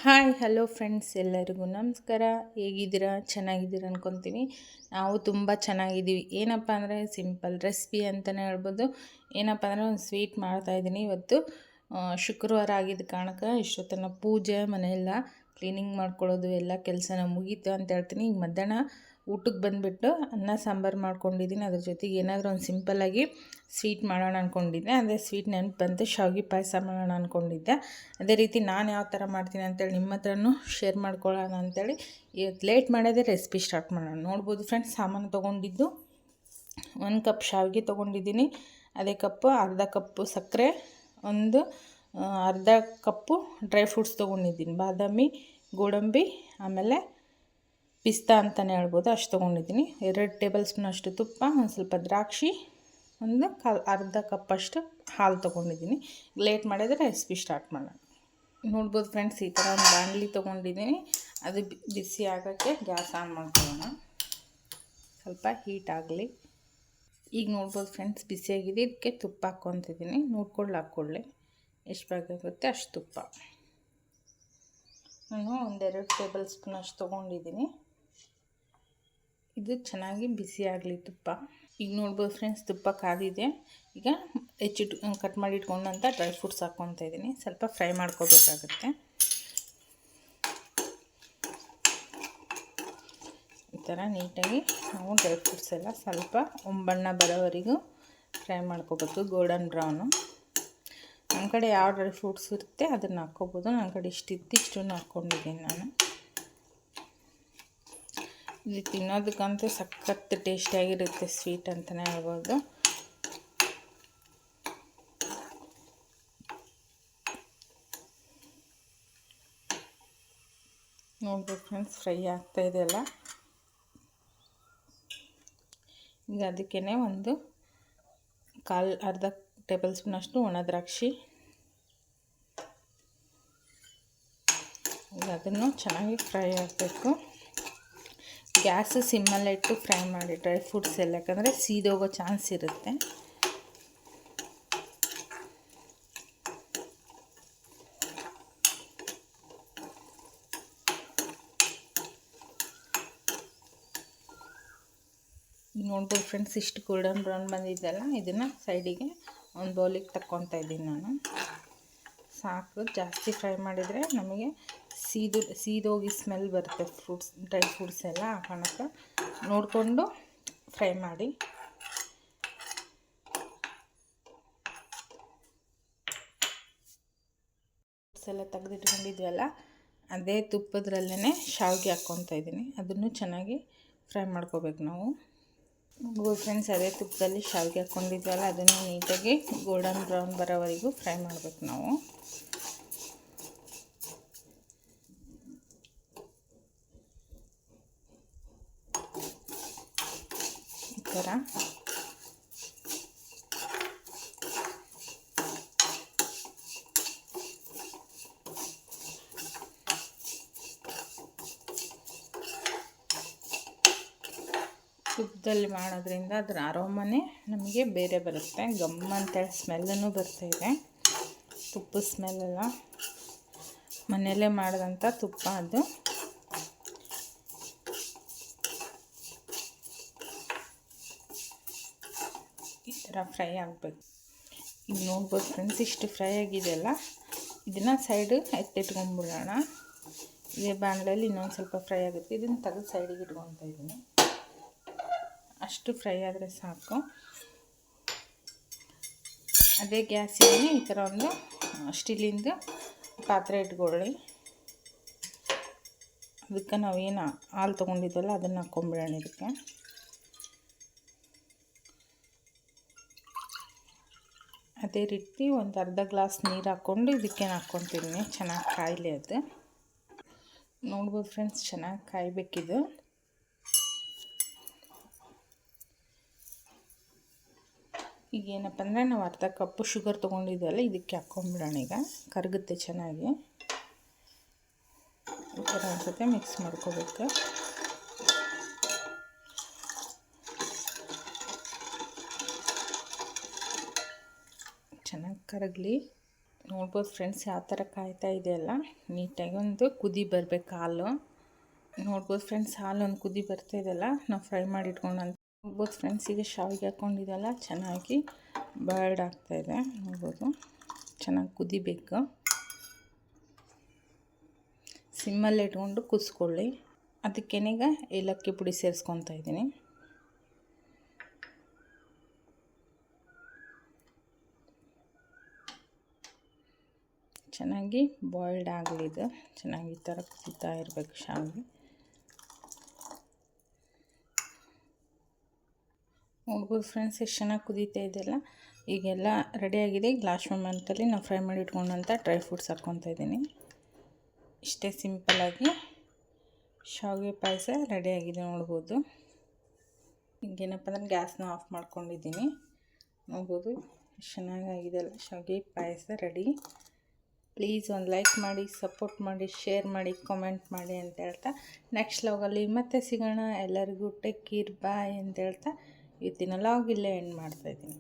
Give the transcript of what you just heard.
Hi hello friends, ಎಲ್ಲರಿಗೂ ನಮಸ್ಕಾರ. ಹೇಗಿದ್ದೀರಾ? ಚೆನ್ನಾಗಿದ್ದೀರಾ ಅನ್ಕೊತೀವಿ. ನಾವು ತುಂಬ ಚೆನ್ನಾಗಿದ್ದೀವಿ. ಏನಪ್ಪ ಅಂದರೆ ಸಿಂಪಲ್ ರೆಸಿಪಿ ಅಂತಲೇ ಹೇಳ್ಬೋದು. ಏನಪ್ಪ ಅಂದರೆ ಒಂದು ಸ್ವೀಟ್ ಮಾಡ್ತಾಯಿದ್ದೀನಿ ಇವತ್ತು. ಶುಕ್ರವಾರ ಆಗಿದ್ದ ಕಾರಣಕ್ಕೆ ಇಷ್ಟೊತ್ತನ ಪೂಜೆ ಮನೆಯೆಲ್ಲ ಕ್ಲೀನಿಂಗ್ ಮಾಡ್ಕೊಳ್ಳೋದು ಎಲ್ಲ ಕೆಲಸನ ಮುಗೀತು ಅಂತ ಹೇಳ್ತೀನಿ. ಈಗ ಮಧ್ಯಾಹ್ನ ಊಟಕ್ಕೆ ಬಂದುಬಿಟ್ಟು ಅನ್ನ ಸಾಂಬಾರು ಮಾಡ್ಕೊಂಡಿದ್ದೀನಿ. ಅದ್ರ ಜೊತೆಗೆ ಏನಾದರೂ ಒಂದು ಸಿಂಪಲ್ಲಾಗಿ ಸ್ವೀಟ್ ಮಾಡೋಣ ಅಂದ್ಕೊಂಡಿದ್ದೆ. ಅದೇ ಸ್ವೀಟ್ ನೆನಪು ಬಂತು, ಶಾವಿಗೆ ಪಾಯಸ ಮಾಡೋಣ ಅಂದ್ಕೊಂಡಿದ್ದೆ. ಅದೇ ರೀತಿ ನಾನು ಯಾವ ಥರ ಮಾಡ್ತೀನಿ ಅಂತೇಳಿ ನಿಮ್ಮ ಹತ್ರನೂ ಶೇರ್ ಮಾಡ್ಕೊಳ್ಳೋಣ ಅಂಥೇಳಿ ಇವತ್ತು ಲೇಟ್ ಮಾಡೋದೇ ರೆಸಿಪಿ ಸ್ಟಾರ್ಟ್ ಮಾಡೋಣ. ನೋಡ್ಬೋದು ಫ್ರೆಂಡ್ಸ್, ಸಾಮಾನು ತೊಗೊಂಡಿದ್ದು 1 ಕಪ್ ಶಾವಿಗೆ ತೊಗೊಂಡಿದ್ದೀನಿ. ಅದೇ ಕಪ್ಪು ಅರ್ಧ ಕಪ್ಪು ಸಕ್ಕರೆ, ಒಂದು ಅರ್ಧ ಕಪ್ಪು ಡ್ರೈ ಫ್ರೂಟ್ಸ್ ತೊಗೊಂಡಿದ್ದೀನಿ. ಬಾದಾಮಿ, ಗೋಡಂಬಿ, ಆಮೇಲೆ ಪಿಸ್ತಾ ಅಂತಲೇ ಹೇಳ್ಬೋದು, ಅಷ್ಟು ತೊಗೊಂಡಿದ್ದೀನಿ. 2 ಟೇಬಲ್ ಸ್ಪೂನ್ ಅಷ್ಟು ತುಪ್ಪ, ಒಂದು ಸ್ವಲ್ಪ ದ್ರಾಕ್ಷಿ, ಒಂದು ಅರ್ಧ ಕಪ್ಪಷ್ಟು ಹಾಲು ತೊಗೊಂಡಿದ್ದೀನಿ. ಲೇಟ್ ಮಾಡಿದರೆ ರೆಸಿಪಿ ಸ್ಟಾರ್ಟ್ ಮಾಡೋಣ. ನೋಡ್ಬೋದು ಫ್ರೆಂಡ್ಸ್, ಈ ಥರ ಒಂದು ಬಾಣಲಿ ತೊಗೊಂಡಿದ್ದೀನಿ. ಅದು ಬಿಸಿ ಆಗೋಕ್ಕೆ ಗ್ಯಾಸ್ ಆನ್ ಮಾಡ್ಕೊಳ್ಳೋಣ, ಸ್ವಲ್ಪ ಹೀಟ್ ಆಗಲಿ. ಈಗ ನೋಡ್ಬೋದು ಫ್ರೆಂಡ್ಸ್, ಬಿಸಿಯಾಗಿದೆ. ಇದಕ್ಕೆ ತುಪ್ಪ ಹಾಕ್ಕೊತಿದ್ದೀನಿ. ಹಾಕ್ಕೊಳ್ಳಿ ಎಷ್ಟು ಬೇಕಾಗುತ್ತೆ ಅಷ್ಟು ತುಪ್ಪ. ನಾನು 1-2 ಟೇಬಲ್ ಸ್ಪೂನ್ ಅಷ್ಟು ತೊಗೊಂಡಿದ್ದೀನಿ. ಇದು ಚೆನ್ನಾಗಿ ಬಿಸಿ ಆಗಲಿ ತುಪ್ಪ. ಈಗ ನೋಡ್ಬೋದು ಫ್ರೆಂಡ್ಸ್, ತುಪ್ಪ ಕಾದಿದೆ. ಈಗ ಕಟ್ ಮಾಡಿ ಇಟ್ಕೊಂಡಂಥ ಡ್ರೈ ಫ್ರೂಟ್ಸ್ ಹಾಕ್ಕೊತಾ ಇದ್ದೀನಿ. ಸ್ವಲ್ಪ ಫ್ರೈ ಮಾಡ್ಕೋಬೇಕಾಗುತ್ತೆ. ಈ ಥರ ನೀಟಾಗಿ ನಾವು ಡ್ರೈ ಫ್ರೂಟ್ಸ್ ಎಲ್ಲ ಸ್ವಲ್ಪ ಒಂಬಣ್ಣ ಬರೋವರೆಗೂ ಫ್ರೈ ಮಾಡ್ಕೋಬೇಕು, ಗೋಲ್ಡನ್ ಬ್ರೌನು. ನಮ್ಮ ಕಡೆ ಯಾವ ಡ್ರೈ ಫ್ರೂಟ್ಸ್ ಇರುತ್ತೆ ಅದನ್ನು ಹಾಕ್ಕೋಬೋದು. ನನ್ನ ಕಡೆ ಇಷ್ಟನ್ನು ಹಾಕ್ಕೊಂಡಿದ್ದೀನಿ ನಾನು. ಇದು ತಿನ್ನೋದಕ್ಕಂತೂ ಸಖತ್ ಟೇಸ್ಟಿಯಾಗಿರುತ್ತೆ ಸ್ವೀಟ್ ಅಂತಲೇ ಹೇಳ್ಬೋದು. ನೋಡ್ಬೋದು ಫ್ರೆಂಡ್ಸ್, ಫ್ರೈ ಆಗ್ತಾಯಿದೆಯಲ್ಲ. ಈಗ ಅದಕ್ಕೇ ಒಂದು ಅರ್ಧ ಟೇಬಲ್ ಸ್ಪೂನ್ ಅಷ್ಟು ಒಣ ದ್ರಾಕ್ಷಿ, ಈಗ ಅದನ್ನು ಚೆನ್ನಾಗಿ ಫ್ರೈ ಆಗಬೇಕು. ಗ್ಯಾಸ್ ಸಿಮ್ಮಲ್ಲೇ ಇಟ್ಟು ಫ್ರೈ ಮಾಡಿ ಡ್ರೈ ಫ್ರೂಟ್ಸ್ ಎಲ್ಲ, ಯಾಕಂದರೆ ಸೀದೋಗೋ ಚಾನ್ಸ್ ಇರುತ್ತೆ. ನೋಡ್ಬೋದು ಫ್ರೆಂಡ್ಸ್, ಇಷ್ಟು ಗೋಲ್ಡನ್ ಬ್ರೌನ್ ಬಂದಿದ್ದೆಲ್ಲ, ಇದನ್ನು ಸೈಡಿಗೆ ಒಂದು ಬೌಲಿಗೆ ತಕ್ಕೊತಾ ಇದ್ದೀನಿ ನಾನು. ಸಾಕು, ಜಾಸ್ತಿ ಫ್ರೈ ಮಾಡಿದರೆ ನಮಗೆ ಸೀದೋಗಿ ಸ್ಮೆಲ್ ಬರುತ್ತೆ ಡ್ರೈ ಫ್ರೂಟ್ಸ್ ಎಲ್ಲ. ಆ ಕಾರಣಕ್ಕೆ ನೋಡಿಕೊಂಡು ಫ್ರೈ ಮಾಡಿ. ಫ್ರೂಟ್ಸ್ ಎಲ್ಲ ತೆಗೆದಿಟ್ಕೊಂಡಿದ್ವಲ್ಲ, ಅದೇ ತುಪ್ಪದ್ರಲ್ಲೇ ಶಾವಿಗೆ ಹಾಕ್ಕೊತಾ ಇದ್ದೀನಿ. ಅದನ್ನು ಚೆನ್ನಾಗಿ ಫ್ರೈ ಮಾಡ್ಕೋಬೇಕು ನಾವು. ಫ್ರೆಂಡ್ಸ್, ಅದೇ ತುಪ್ಪದಲ್ಲಿ ಶಾವಿಗೆ ಹಾಕ್ಕೊಂಡಿದ್ವಲ್ಲ, ಅದನ್ನು ನೀಟಾಗಿ ಗೋಲ್ಡನ್ ಬ್ರೌನ್ ಬರೋವರೆಗೂ ಫ್ರೈ ಮಾಡಬೇಕು ನಾವು. ಈ ಥರ ತುಪ್ಪದಲ್ಲಿ ಮಾಡೋದ್ರಿಂದ ಅದರ ಅರೋಮನೆ ನಮಗೆ ಬೇರೆ ಬರುತ್ತೆ. ಅಂತೇಳಿ ಸ್ಮೆಲ್ಲೂ ಬರ್ತಾಯಿದೆ. ತುಪ್ಪದ ಸ್ಮೆಲ್ಲೆಲ್ಲ ಮನೆಯಲ್ಲೇ ಮಾಡಿದಂಥ ತುಪ್ಪ ಅದು. ಈ ಥರ ಫ್ರೈ ಆಗಬೇಕು. ಈಗ ನೋಡ್ಬೋದು ಫ್ರೆಂಡ್ಸ್, ಇಷ್ಟು ಫ್ರೈ ಆಗಿದೆಯಲ್ಲ, ಇದನ್ನು ಸೈಡು ಎತ್ತಿಟ್ಕೊಂಡ್ಬಿಡೋಣ. ಇದೇ ಬಾಣಲೆಯಲ್ಲಿ ಇನ್ನೊಂದು ಸ್ವಲ್ಪ ಫ್ರೈ ಆಗುತ್ತೆ. ಇದನ್ನು ತೆಗೆದು ಸೈಡಿಗೆ ಇಟ್ಕೊತಾ ಇದ್ದೀನಿ. ಅಷ್ಟು ಫ್ರೈ ಆದರೆ ಸಾಕು. ಅದೇ ಗ್ಯಾಸಿಗೆ ಈ ಥರ ಒಂದು ಸ್ಟೀಲಿಂದು ಪಾತ್ರೆ ಇಟ್ಕೊಳ್ಳಿ. ಅದಕ್ಕೆ ನಾವೇನು ಹಾಲು ತೊಗೊಂಡಿದ್ವಲ್ಲ ಅದನ್ನು ಹಾಕ್ಕೊಂಬಿಡೋಣ. ಇದಕ್ಕೆ ಅದೇ ರೀತಿ ಒಂದು ಅರ್ಧ ಗ್ಲಾಸ್ ನೀರು ಹಾಕ್ಕೊಂಡು ಇದಕ್ಕೆ ಹಾಕ್ಕೊತೀನಿ. ಚೆನ್ನಾಗಿ ಕಾಯಲಿ ಅದು. ನೋಡ್ಬೋದು ಫ್ರೆಂಡ್ಸ್, ಚೆನ್ನಾಗಿ ಕಾಯಬೇಕಿದು. ಈಗ ಏನಪ್ಪ ಅಂದರೆ ನಾವು ಅರ್ಧ ಕಪ್ಪು ಶುಗರ್ ತೊಗೊಂಡಿದ್ವಲ್ಲ, ಇದಕ್ಕೆ ಹಾಕ್ಕೊಂಬಿಡೋಣ. ಈಗ ಕರಗುತ್ತೆ ಚೆನ್ನಾಗಿ. ಈ ಥರ ಅನ್ಸುತ್ತೆ, ಮಿಕ್ಸ್ ಮಾಡ್ಕೋಬೇಕು. ಚೆನ್ನಾಗಿ ಕರಗಲಿ. ನೋಡ್ಬೋದು ಫ್ರೆಂಡ್ಸ್ ಯಾವ ಥರ ಕಾಯ್ತಾ ಇದೆಯಲ್ಲ, ನೀಟಾಗಿ ಒಂದು ಕುದಿ ಬರಬೇಕು ಹಾಲು. ನೋಡ್ಬೋದು ಫ್ರೆಂಡ್ಸ್ ಹಾಲು ಒಂದು ಕುದಿ ಬರ್ತಾಯಿದೆಯಲ್ಲ, ನಾವು ಫ್ರೈ ಮಾಡಿ ಇಟ್ಕೊಂಡಂತ ನೋಡ್ಬೋದು ಫ್ರೆಂಡ್ಸ್. ಈಗ ಶಾವಿಗೆ ಹಾಕ್ಕೊಂಡಿದ್ದೆಲ್ಲ ಚೆನ್ನಾಗಿ ಬಾಯ್ಲ್ಡ್ ಆಗ್ತಾಯಿದೆ. ನೋಡ್ಬೋದು ಚೆನ್ನಾಗಿ ಕುದಿಬೇಕು. ಸಿಮ್ಮಲ್ಲಿ ಇಟ್ಕೊಂಡು ಕುದಿಸ್ಕೊಳ್ಳಿ. ಅದಕ್ಕೇನೀಗ ಏಲಕ್ಕಿ ಪುಡಿ ಸೇರಿಸ್ಕೊತಾ ಇದ್ದೀನಿ. ಚೆನ್ನಾಗಿ ಬಾಯ್ಲ್ಡ್ ಆಗಲಿ. ಇದು ಚೆನ್ನಾಗಿ ಈ ಥರ ಕುದೀತಾ ಇರಬೇಕು ಶಾವಿಗೆ. ನೋಡ್ಬೋದು ಫ್ರೆಂಡ್ಸ್ ಎಷ್ಟು ಚೆನ್ನಾಗಿ ಕುದೀತಾ ಇದೆಯಲ್ಲ. ಈಗೆಲ್ಲ ರೆಡಿಯಾಗಿದೆ. ಈಗ ಲಾಸ್ಟ್ ಮೊಮೆಂಟಲ್ಲಿ ನಾವು ಫ್ರೈ ಮಾಡಿ ಇಟ್ಕೊಂಡಂಥ ಡ್ರೈ ಫ್ರೂಟ್ಸ್ ಹಾಕ್ಕೊತಾ ಇದ್ದೀನಿ. ಇಷ್ಟೇ ಸಿಂಪಲ್ಲಾಗಿ ಶಾವಿಗೆ ಪಾಯಸ ರೆಡಿಯಾಗಿದೆ ನೋಡ್ಬೋದು. ಈಗೇನಪ್ಪ ಅಂದ್ರೆ ಗ್ಯಾಸ್ನ ಆಫ್ ಮಾಡ್ಕೊಂಡಿದ್ದೀನಿ. ನೋಡ್ಬೋದು ಎಷ್ಟು ಚೆನ್ನಾಗಾಗಿದೆಯಲ್ಲ ಶಾವಿಗೆ ಪಾಯಸ ರೆಡಿ. ಪ್ಲೀಸ್ ಒಂದು ಲೈಕ್ ಮಾಡಿ, ಸಪೋರ್ಟ್ ಮಾಡಿ, ಶೇರ್ ಮಾಡಿ, ಕಾಮೆಂಟ್ ಮಾಡಿ ಅಂತ ಹೇಳ್ತಾ ನೆಕ್ಸ್ಟ್ ಲಾಗಲ್ಲಿ ಮತ್ತೆ ಸಿಗೋಣ. ಎಲ್ಲರಿಗೂ ಟೇಕ್ ಕೇರ್, ಬಾಯ್ ಅಂತ ಹೇಳ್ತಾ ಇವತ್ತಿನ ಲಾಗ್ ಇಲ್ಲೇ ಎಂಡ್ ಮಾಡ್ತಾಯಿದ್ದೀನಿ.